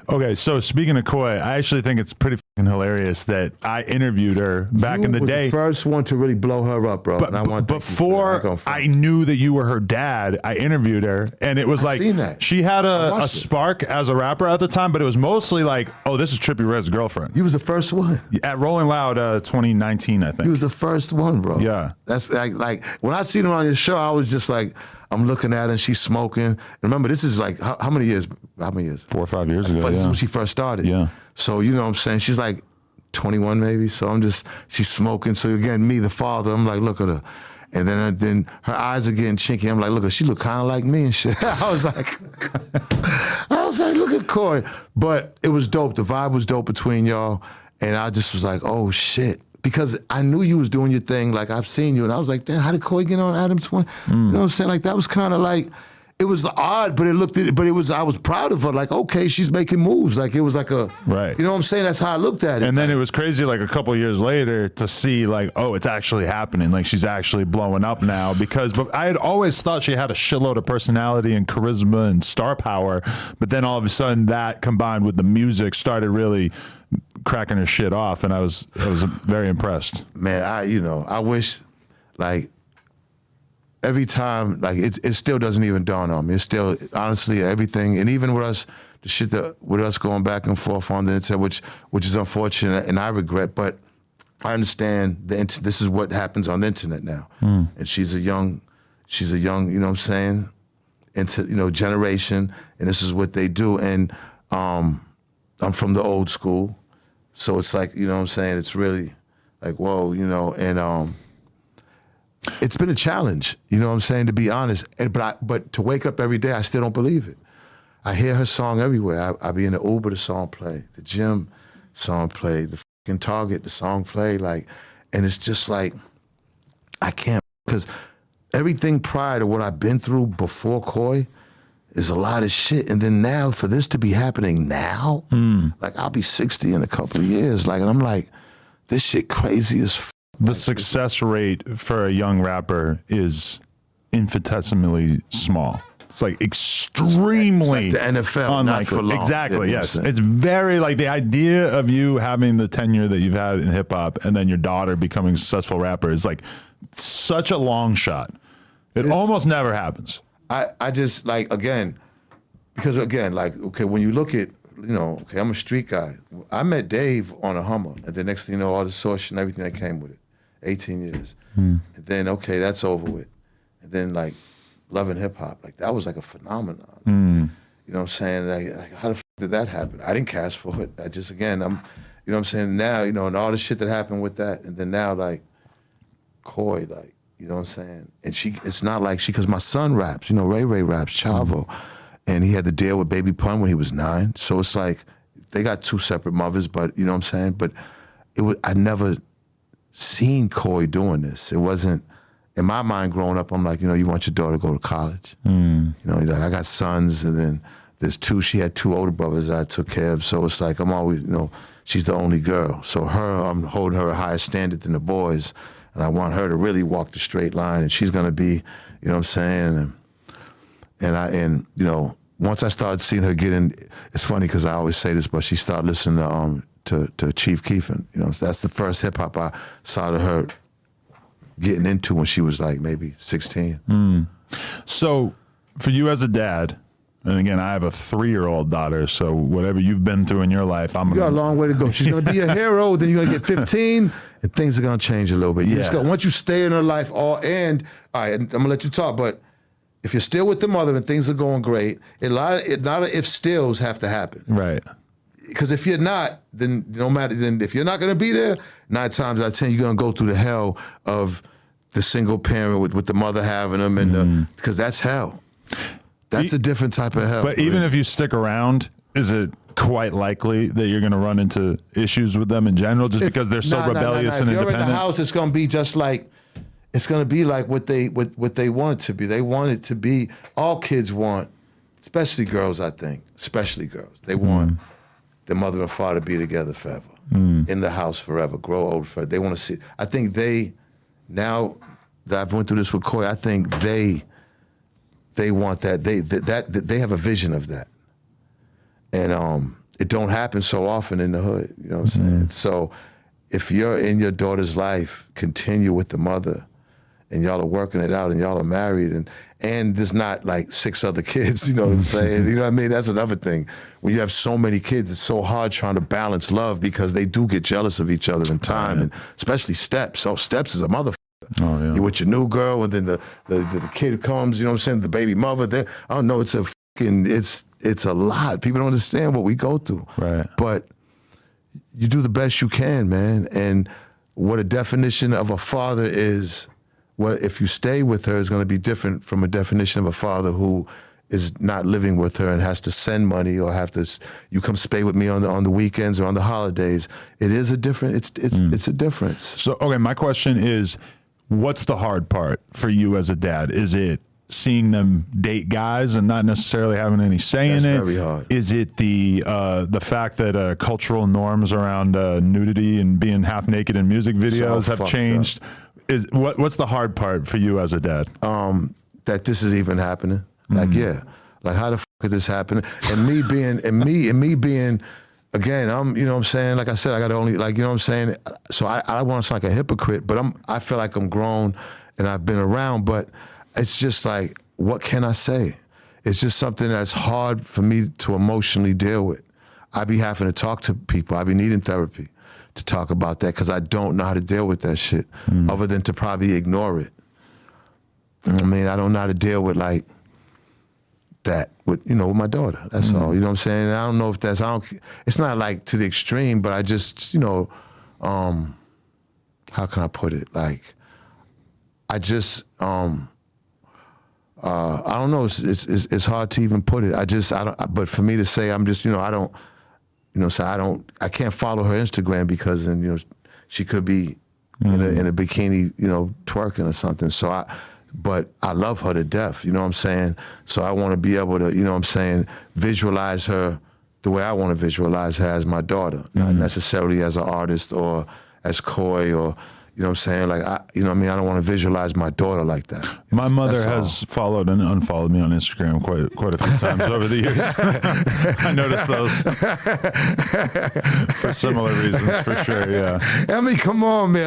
Okay, so speaking of Koi, I actually think it's pretty fucking hilarious that I interviewed her back in the day. The first one to really blow her up, bro. But before I knew that you were her dad, I interviewed her, and it was she had a spark as a rapper at the time, but it was mostly like, oh, this is Trippie Redd's girlfriend. He was the first one. At Rolling Loud 2019, I think. He was the first one, bro. Yeah. That's like when I seen her on your show, I was just like, I'm looking at her and she's smoking. And remember, this is like, how many years? 4 or 5 years ago, This is yeah. when she first started. Yeah. So, you know what I'm saying? She's like 21 maybe. So she's smoking. So again, me, the father, I'm like, look at her. And then her eyes are getting chinky. I'm like, look at her. She look kind of like me and shit. I was like, look at Koi. But it was dope. The vibe was dope between y'all. And I just was like, oh shit. Because I knew you was doing your thing. Like, I've seen you. And I was like, damn, how did Koi get on Adam's 20? You know what I'm saying? Like, that was kind of like, it was odd, but I was proud of her. Like, okay, she's making moves. Like, it was like right. You know what I'm saying? That's how I looked at it. And then it was crazy, like a couple of years later, to see like, oh, it's actually happening. Like, she's actually blowing up now. But I had always thought she had a shitload of personality and charisma and star power. But then all of a sudden, that combined with the music started really cracking her shit off, and I was very impressed. Man, I wish, like, every time, like, it still doesn't even dawn on me. It's still, honestly, everything, and even with us, the shit with us going back and forth on the internet, which is unfortunate, and I regret, but I understand this is what happens on the internet now. And she's a young, you know what I'm saying, generation, and this is what they do. And I'm from the old school, so it's like, you know what I'm saying, it's really like, whoa, and it's been a challenge, you know what I'm saying, to be honest. But to wake up every day, I still don't believe it. I hear her song everywhere. I be in the Uber, the song play, the gym, song play, the fucking Target, the song play, like, and it's just like, I can't, because everything prior to what I've been through before Koi is a lot of shit. And then now, for this to be happening now, like, I'll be 60 in a couple of years, like, and I'm like, this shit crazy as fuck. The success rate for a young rapper is infinitesimally small. It's like extremely it's like the NFL, unlikely. not for long. Exactly, yes. It's very, like, the idea of you having the tenure that you've had in hip hop and then your daughter becoming a successful rapper is like such a long shot. It almost never happens. I just, like, because like, okay, when you look at, okay, I'm a street guy. I met Dave on a Hummer, and the next thing you know, all the sauce and everything that came with it. 18 years. And then, okay, that's over with. And then, like, loving hip hop, like, that was like a phenomenon. You know what I'm saying? Like, how the fuck did that happen? I didn't cast for it. I just, again, you know what I'm saying? Now, and all the shit that happened with that. And then now, like, Koi, like, you know what I'm saying? And it's not like because my son raps, Ray raps, Chavo. And he had to deal with Baby Pun when he was 9. So it's like, they got 2 separate mothers, but you know what I'm saying? But I never seen Koi doing this. It wasn't, in my mind growing up, I'm like, you want your daughter to go to college. I got sons, and then there's 2, she had 2 older brothers that I took care of. So it's like, I'm always, she's the only girl. So I'm holding her a higher standard than the boys. And I want her to really walk the straight line, and she's gonna be, you know what I'm saying? And once I started seeing her get in, it's funny because I always say this, but she started listening to Chief Keef. So that's the first hip hop I saw her getting into when she was like maybe 16. So for you as a dad, and again, I have a 3-year-old daughter, so whatever you've been through in your life, you got a long way to go. She's gonna be a hero, then you're gonna get 15, and things are gonna change a little bit. Once you stay in her life, all right, I'm gonna let you talk, but if you're still with the mother and things are going great, a lot of if stills have to happen. Right. Because if you're not, then no matter, then if you're not going to be there, 9 times out of 10, you're going to go through the hell of the single parent with the mother having them, and because that's hell. That's a different type of hell. But even if you stick around, is it quite likely that you're going to run into issues with them in general, just because they're so rebellious and independent? If you're in the house, it's going to be just like, it's going to be like what they want it to be. They want it to be, all kids want, especially girls, I think, especially girls, they want their mother and father to be together forever, in the house forever, grow old forever. They want to see, I think now that I've went through this with Koi, I think they want that. They have a vision of that. And it don't happen so often in the hood. You know what I'm saying? So if you're in your daughter's life, continue with the mother, and y'all are working it out, and y'all are married, and there's not like 6 other kids, you know what I'm saying? You know what I mean? That's another thing. When you have so many kids, it's so hard trying to balance love because they do get jealous of each other in time, and especially Steps. Oh, Steps is a motherfucker. Oh, yeah. You're with your new girl, and then the kid comes, you know what I'm saying, the baby mother. I don't know, it's a lot. People don't understand what we go through. Right. But you do the best you can, man. And what a definition of a father is, well, if you stay with her, is going to be different from a definition of a father who is not living with her and has to send money or you come stay with me on the weekends or on the holidays. It is a different, it's a difference. So, okay, my question is, what's the hard part for you as a dad? Is it seeing them date guys and not necessarily having any say in it? That's very hard. Is it the fact that cultural norms around nudity and being half naked in music videos have changed? What's the hard part for you as a dad? That this is even happening. Like, like how the fuck is this happening? And me being, again, I'm, you know what I'm saying? Like I said, I got to only, like, you know what I'm saying? So I want to sound like a hypocrite, but I feel like I'm grown and I've been around, but it's just like, what can I say? It's just something that's hard for me to emotionally deal with. I be having to talk to people. I be needing therapy to talk about that because I don't know how to deal with that shit other than to probably ignore it. I mean, I don't know how to deal with like that with my daughter. That's all. You know what I'm saying? I don't know if it's not like to the extreme, but I just, how can I put it? Like, I just, I don't know. It's hard to even put it. But for me to say, I'm just, I can't follow her Instagram because then, she could be in a bikini, twerking or something. But I love her to death, you know what I'm saying? So I want to be able to, visualize her the way I want to visualize her as my daughter, not necessarily as an artist or as coy or, you know what I'm saying? Like, I don't want to visualize my daughter like that. My mother has followed and unfollowed me on Instagram quite a few times over the years. I noticed those for similar reasons, for sure, yeah. I mean, come on, man.